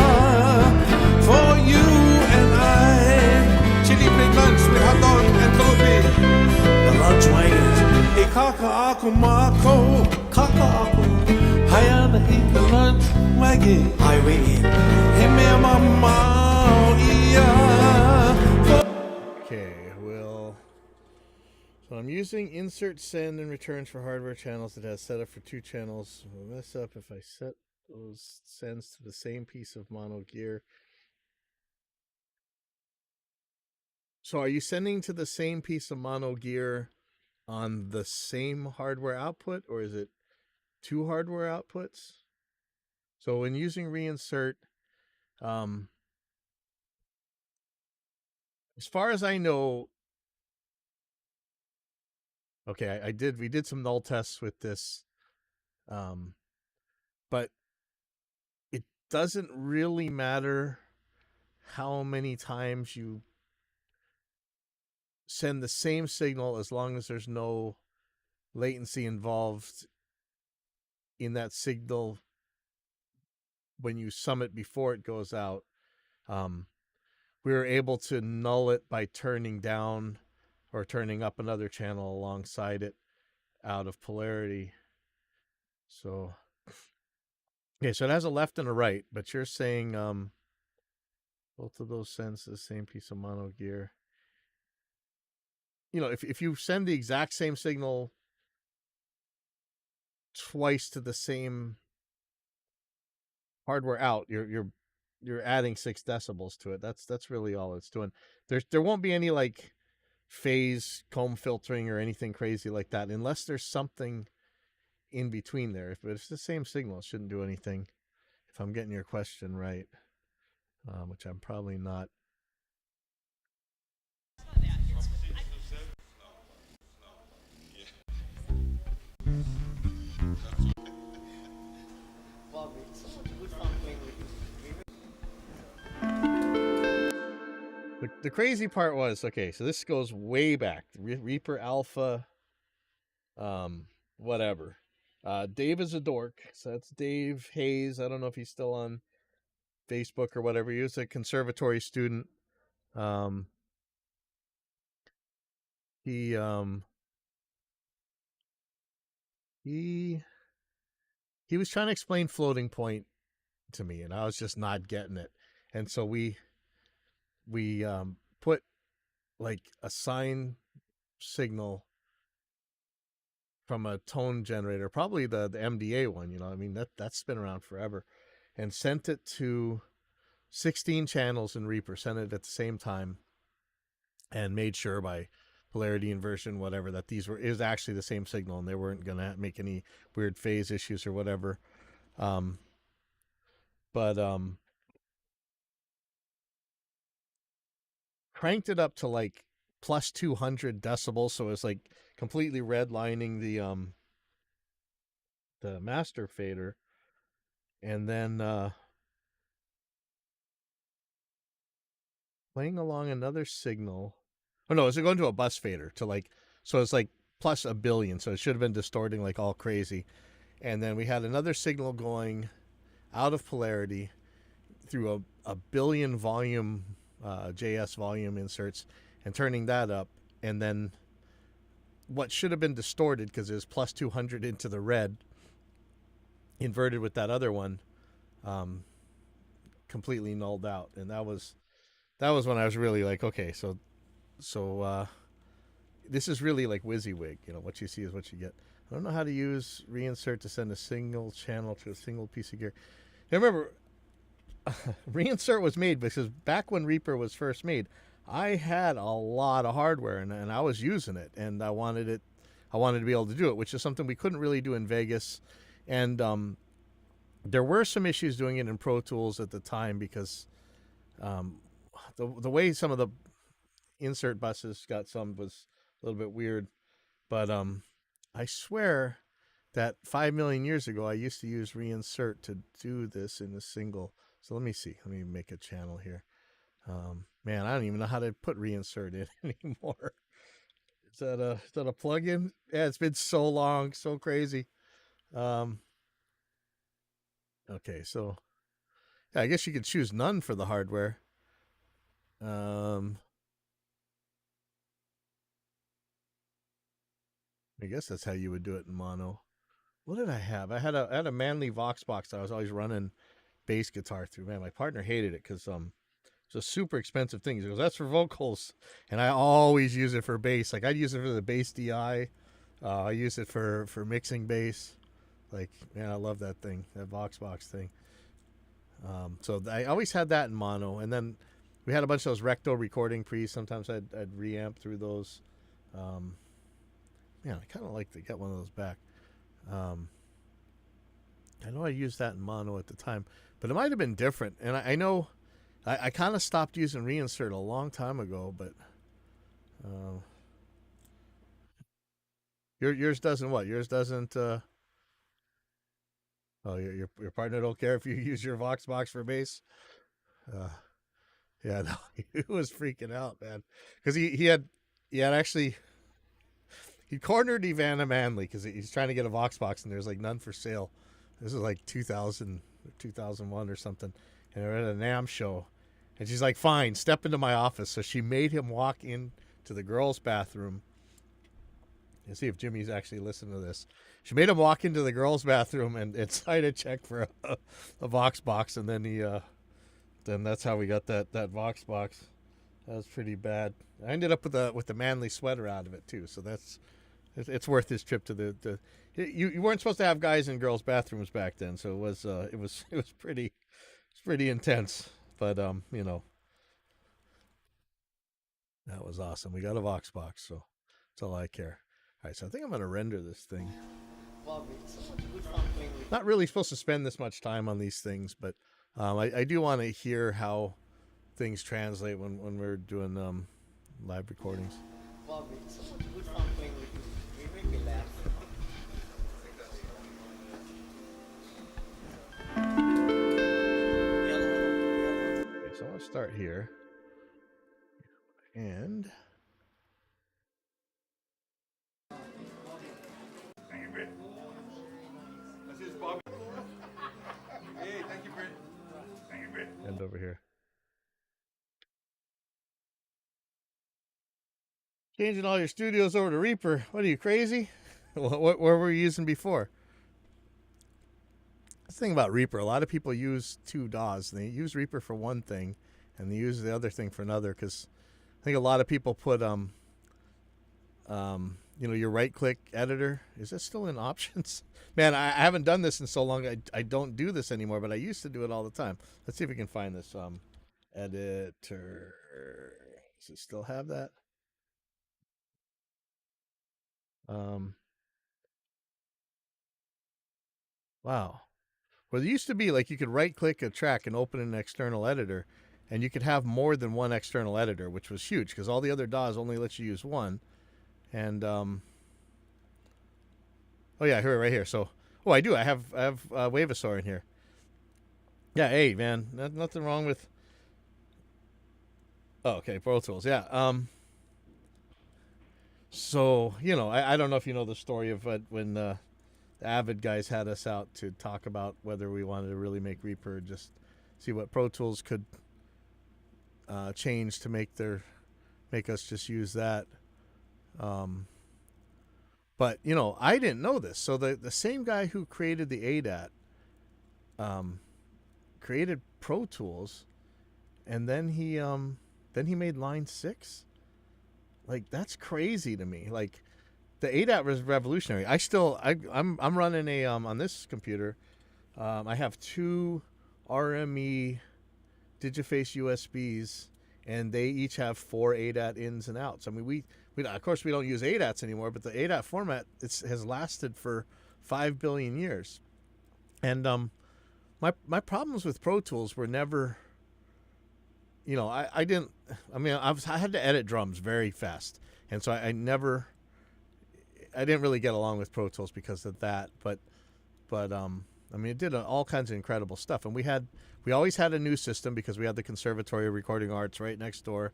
[SPEAKER 2] for you and I. Chili plate lunch with hot dog and coffee.
[SPEAKER 3] The lunch wagons
[SPEAKER 2] E kaka aku mako.
[SPEAKER 3] Kaka aku
[SPEAKER 2] Haya na ika lunch wagon.
[SPEAKER 3] Highway in
[SPEAKER 2] Hey, me, mama, here.
[SPEAKER 1] Okay, so I'm using insert send and returns for hardware channels that has set up for 2 channels. I'll mess up if I set those sends to the same piece of mono gear. So are you sending to the same piece of mono gear on the same hardware output, or is it 2 hardware outputs? So when using reinsert, as far as I know, okay, we did some null tests with this, but it doesn't really matter how many times you send the same signal as long as there's no latency involved in that signal when you sum it before it goes out. We were able to null it by turning down or turning up another channel alongside it out of polarity. So, okay, so it has a left and a right, but you're saying both of those sends the same piece of mono gear. You know, if you send the exact same signal twice to the same hardware out, you're adding 6 decibels to it. That's really all it's doing. There won't be any like phase comb filtering or anything crazy like that unless there's something in between there. But if it's the same signal, it shouldn't do anything. If I'm getting your question right, which I'm probably not. The crazy part was, okay, so this goes way back. Reaper Alpha, whatever. Dave is a dork, so that's Dave Hayes. I don't know if he's still on Facebook or whatever. He was a conservatory student. He was trying to explain floating point to me, and I was just not getting it. And so we put like a sine signal from a tone generator, probably the MDA one, you know, I mean, that's been around forever, and sent it to 16 channels in Reaper, sent it at the same time, and made sure by polarity inversion, whatever, that is actually the same signal and they weren't going to make any weird phase issues or whatever. But cranked it up to like plus 200 decibels, so it's like completely redlining the master fader, and then playing along another signal. Oh no, is it going to a bus fader to like, so it's like plus a billion, so it should have been distorting like all crazy. And then we had another signal going out of polarity through a billion volume JS volume inserts and turning that up, and then what should have been distorted because it was plus 200 into the red, inverted with that other one, completely nulled out. And that was when I was really like, okay, so this is really like WYSIWYG, you know, what you see is what you get. I don't know how to use reinsert to send a single channel to a single piece of gear. Now remember, reinsert was made because back when Reaper was first made, I had a lot of hardware and I was using it, and I wanted to be able to do it, which is something we couldn't really do in Vegas. And there were some issues doing it in Pro Tools at the time because the way some of the insert buses got some was a little bit weird. But I swear that 5 million years ago, I used to use reinsert to do this in a single. So let me see. Let me make a channel here. Man, I don't even know how to put reinsert in anymore. Is that a plugin? Yeah, it's been so long, so crazy. Um, okay, so yeah, I guess you could choose none for the hardware. I guess that's how you would do it in mono. What did I have? I had a Manly Vox box I was always running bass guitar through. Man, my partner hated it because it's a super expensive thing. He goes, "That's for vocals," and I always use it for bass. Like I'd use it for the bass DI. I use it for mixing bass. Like man, I love that thing, that Vox box thing. So I always had that in mono, and then we had a bunch of those recto recording pre's. Sometimes I'd reamp through those. Um, man, I kind of like to get one of those back. Um, I know I used that in mono at the time, but it might have been different. And I know I kind of stopped using reinsert a long time ago, but uh, yours doesn't what? Yours doesn't. Oh, your partner don't care if you use your Vox box for bass. Uh, yeah, no, he was freaking out, man, because he had actually he cornered Ivana Manley because he's trying to get a Vox box and there's like none for sale. This is like 2000 or 2001 or something, and they're at a NAMM show, and she's like, "Fine, step into my office." So she made him walk in to the girls' bathroom. And see if Jimmy's actually listening to this. She made him walk into the girls' bathroom and sign a check for a Vox box, and then then that's how we got that Vox box. That was pretty bad. I ended up with the Manly sweater out of it too, so it's worth his trip to the. You weren't supposed to have guys in girls' bathrooms back then, so it was pretty intense. But you know, that was awesome. We got a Vox box, so that's all I care. All right, so I think I'm gonna render this thing.
[SPEAKER 3] Wow, it's so much good fun playing with.
[SPEAKER 1] Not really supposed to spend this much time on these things, but I do want to hear how things translate when we're doing live recordings.
[SPEAKER 3] Wow, it's so much good fun playing with you. You make me laugh.
[SPEAKER 1] Okay, so I'll start here. And
[SPEAKER 2] Thank you, Britt. That's his Bobby. Hey, thank you, Britt. Thank you, Britt.
[SPEAKER 1] end over here. Changing all your studios over to Reaper. What are you, crazy? What were you using before? The thing about Reaper, a lot of people use two DAWs. They use Reaper for one thing, and they use the other thing for another. Because I think a lot of people put your right-click editor. Is that still in options? Man, I haven't done this in so long. I don't do this anymore, but I used to do it all the time. Let's see if we can find this editor. Does it still have that? Wow. Well, there used to be like you could right click a track and open an external editor, and you could have more than one external editor, which was huge because all the other DAWs only let you use one. And oh yeah, here right here. So I do. I have Wavesaur in here. Yeah, hey man, nothing wrong with. Oh, okay, Pro Tools. Yeah. So I don't know if you know the story of when the Avid guys had us out to talk about whether we wanted to really make Reaper, just see what Pro Tools could change to make us just use that. But I didn't know this. So the same guy who created the ADAT created Pro Tools, and then he made Line 6. Like that's crazy to me. Like the ADAT was revolutionary. I'm running a on this computer. I have two RME Digiface USBs, and they each have 4 ADAT ins and outs. I mean, we of course we don't use ADATs anymore, but the ADAT format has lasted for 5 billion years. And my problems with Pro Tools were never. I didn't. I mean, I had to edit drums very fast, and so I didn't really get along with Pro Tools because of that. But I mean, it did all kinds of incredible stuff, and we always had a new system because we had the Conservatory of Recording Arts right next door,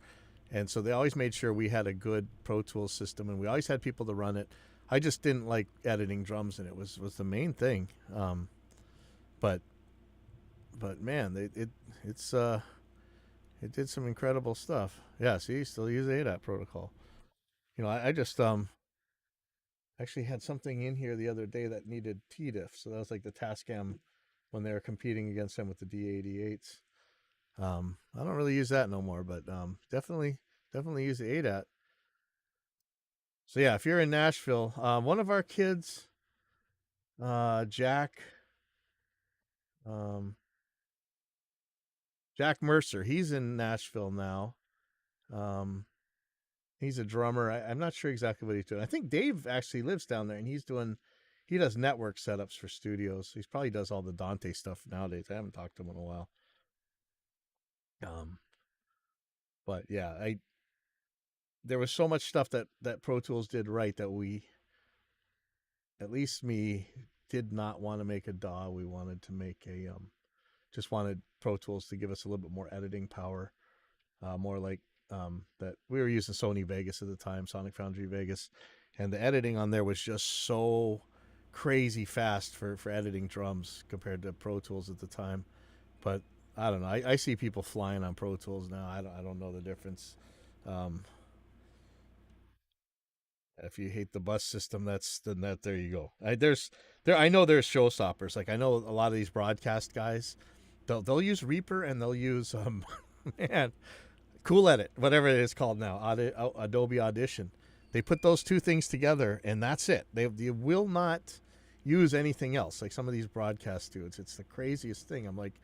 [SPEAKER 1] and so they always made sure we had a good Pro Tools system, and we always had people to run it. I just didn't like editing drums, and it was the main thing. But man, it's it did some incredible stuff. Yeah, see, still use ADAT protocol. I just actually had something in here the other day that needed TDIF, so that was like the Tascam when they were competing against them with the D88s. I don't really use that no more, but definitely use the ADAT. So yeah, if you're in Nashville, one of our kids, Jack, um, Jack Mercer, he's in Nashville now. Um, he's a drummer. I'm not sure exactly what he's doing. I think Dave actually lives down there, and he does network setups for studios. He probably does all the Dante stuff nowadays. I haven't talked to him in a while. Um, but yeah, I there was so much stuff that Pro Tools did right that we, at least me, did not want to make a DAW. We wanted to make a just wanted Pro Tools to give us a little bit more editing power, more like that. We were using Sony Vegas at the time, Sonic Foundry Vegas, and the editing on there was just so crazy fast for editing drums compared to Pro Tools at the time. But I don't know. I see people flying on Pro Tools now. I don't know the difference. Um, if you hate the bus system, that there you go. I know there's showstoppers. Like I know a lot of these broadcast guys, they'll use Reaper and they'll use man, Cool Edit, whatever it is called now, Adobe Audition. They put those two things together and that's it. They will not use anything else. Like some of these broadcast dudes, it's the craziest thing. I'm like,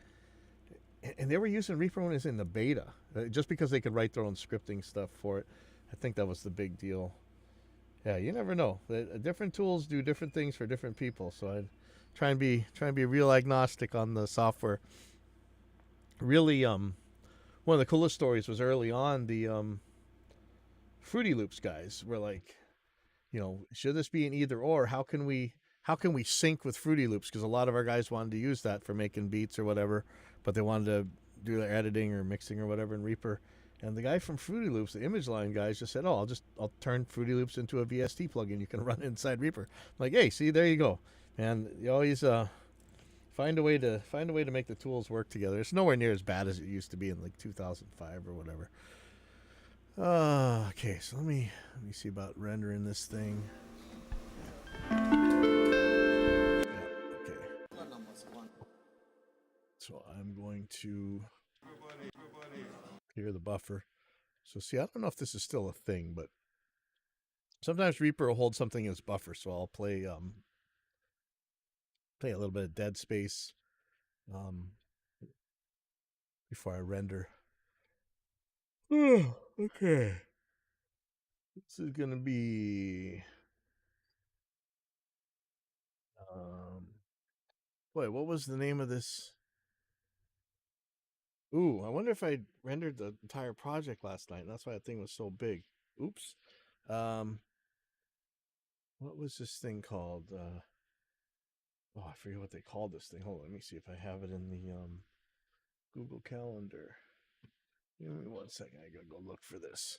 [SPEAKER 1] and they were using Reaper when it was in the beta, just because they could write their own scripting stuff for it. I think that was the big deal. Yeah, you never know. Different tools do different things for different people. So I try and be real agnostic on the software. Really, one of the coolest stories was early on. The Fruity Loops guys were like, should this be an either or? How can we sync with Fruity Loops? Because a lot of our guys wanted to use that for making beats or whatever, but they wanted to do their editing or mixing or whatever in Reaper. And the guy from Fruity Loops, the image line guys, just said, "Oh, I'll turn Fruity Loops into a VST plugin. You can run it inside Reaper." I'm like, hey, see, there you go. And you always find a way to make the tools work together. It's nowhere near as bad as it used to be in like 2005 or whatever. Okay, so let me see about rendering this thing. Yeah, okay. So I'm going to clear the buffer. So see, I don't know if this is still a thing, but sometimes Reaper will hold something as buffer, so I'll play a little bit of dead space um, before I render. Okay. This is gonna be um, boy, what was the name of this? Ooh, I wonder if I rendered the entire project last night. That's why that thing was so big. Oops. Um, what was this thing called? Oh, I forget what they called this thing. Hold on, let me see if I have it in the Google Calendar. Give me 1 second. I gotta go look for this.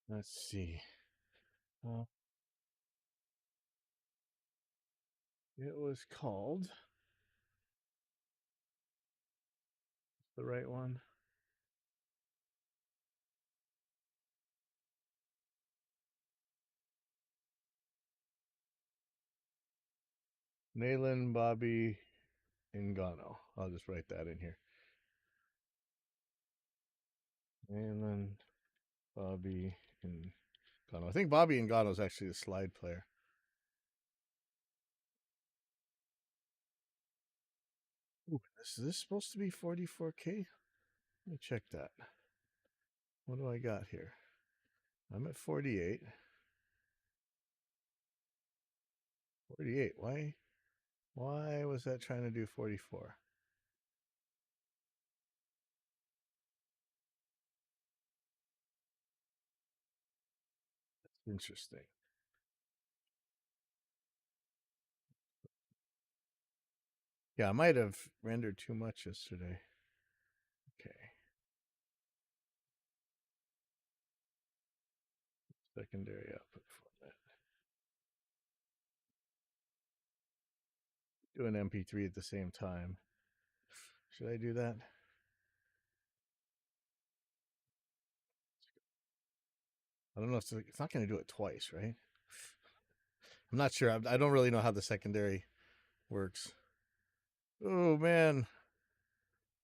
[SPEAKER 1] Let's see. Uh, it was called the right one. Nayland, Bobby, Ngannou. I'll just write that in here. Nayland, Bobby, Ngannou. I think Bobby Ngannou is actually the slide player. Ooh, is this supposed to be 44K? Let me check that. What do I got here? I'm at 48. 48. Why was that trying to do 44? That's interesting. Yeah, I might have rendered too much yesterday. Okay. Secondary output format. Do an MP3 at the same time. Should I do that? I don't know. It's not going to do it twice, right? I'm not sure. I don't really know how the secondary works. Oh, man.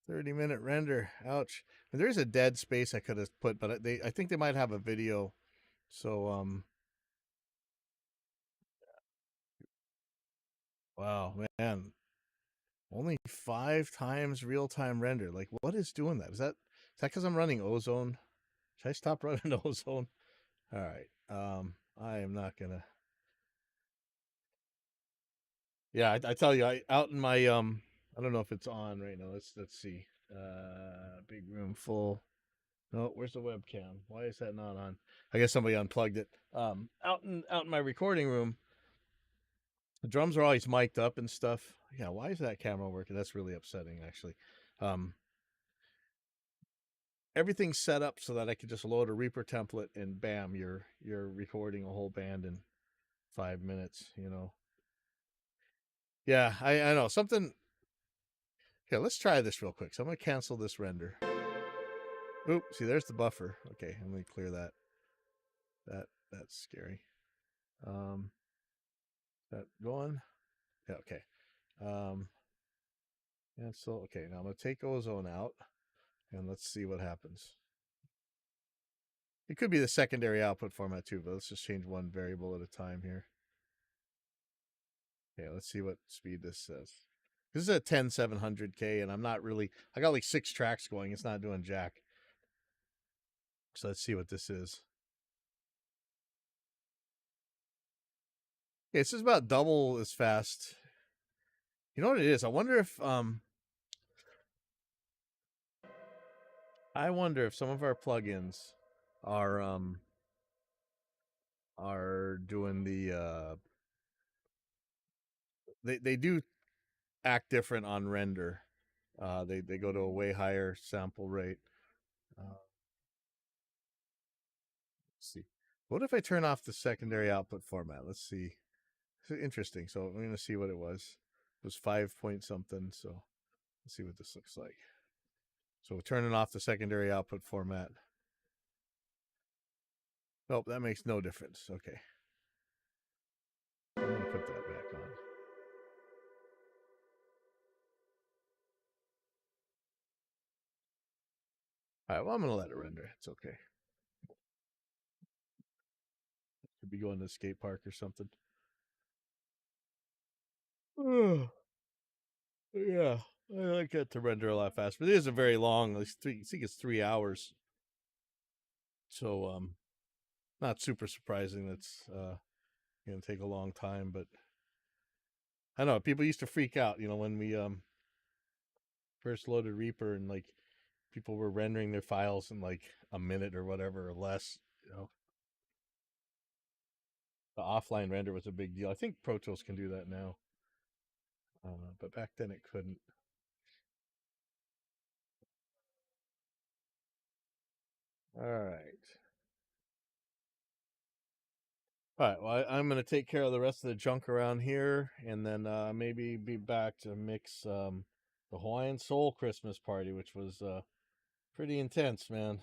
[SPEAKER 1] 30-minute render. Ouch. There's a dead space I could have put, but I think they might have a video. So, wow, man. Only 5 times real-time render. Like, what is doing that? Is that because I'm running Ozone? Should I stop running Ozone? All right. I am not gonna. Yeah, I tell you, I out in my I don't know if it's on right now. Let's see. Big room full. No, where's the webcam? Why is that not on? I guess somebody unplugged it. Out in my recording room, the drums are always mic'd up and stuff. Yeah, why is that camera working? That's really upsetting, actually. Um, Everything's set up so that I could just load a Reaper template and bam, you're recording a whole band in 5 minutes. Yeah, I know something. Okay, let's try this real quick. So I'm gonna cancel this render. Oop, see, there's the buffer. Okay, let me clear that. That's scary. That going? Yeah, okay. Cancel. Okay, now I'm gonna take Ozone out and let's see what happens. It could be the secondary output format too, but let's just change one variable at a time here. Okay, let's see what speed this says. This is a 10700K, and I got like 6 tracks going. It's not doing jack. So let's see what this is. Yeah, this is about double as fast. You know what it is? I wonder if some of our plugins are doing the they do act different on render. They go to a way higher sample rate. Let's see. What if I turn off the secondary output format? Let's see. It's interesting. So I'm going to see what it was. It was 5 point something. So let's see what this looks like. So turning off the secondary output format. Nope, that makes no difference. Okay. I'm going to put that back on. All right, well, I'm going to let it render. It's okay. Could be going to the skate park or something. Yeah, I like it to render a lot faster. But it isn't very long. I think it's 3 hours. So, not super surprising. That's going to take a long time. But I know people used to freak out, when we first loaded Reaper and like people were rendering their files in like a minute or whatever or less. The offline render was a big deal. I think Pro Tools can do that now, but back then it couldn't. All right. All right. Well, I'm going to take care of the rest of the junk around here, and then maybe be back to mix the Hawaiian Soul Christmas party, which was pretty intense, man.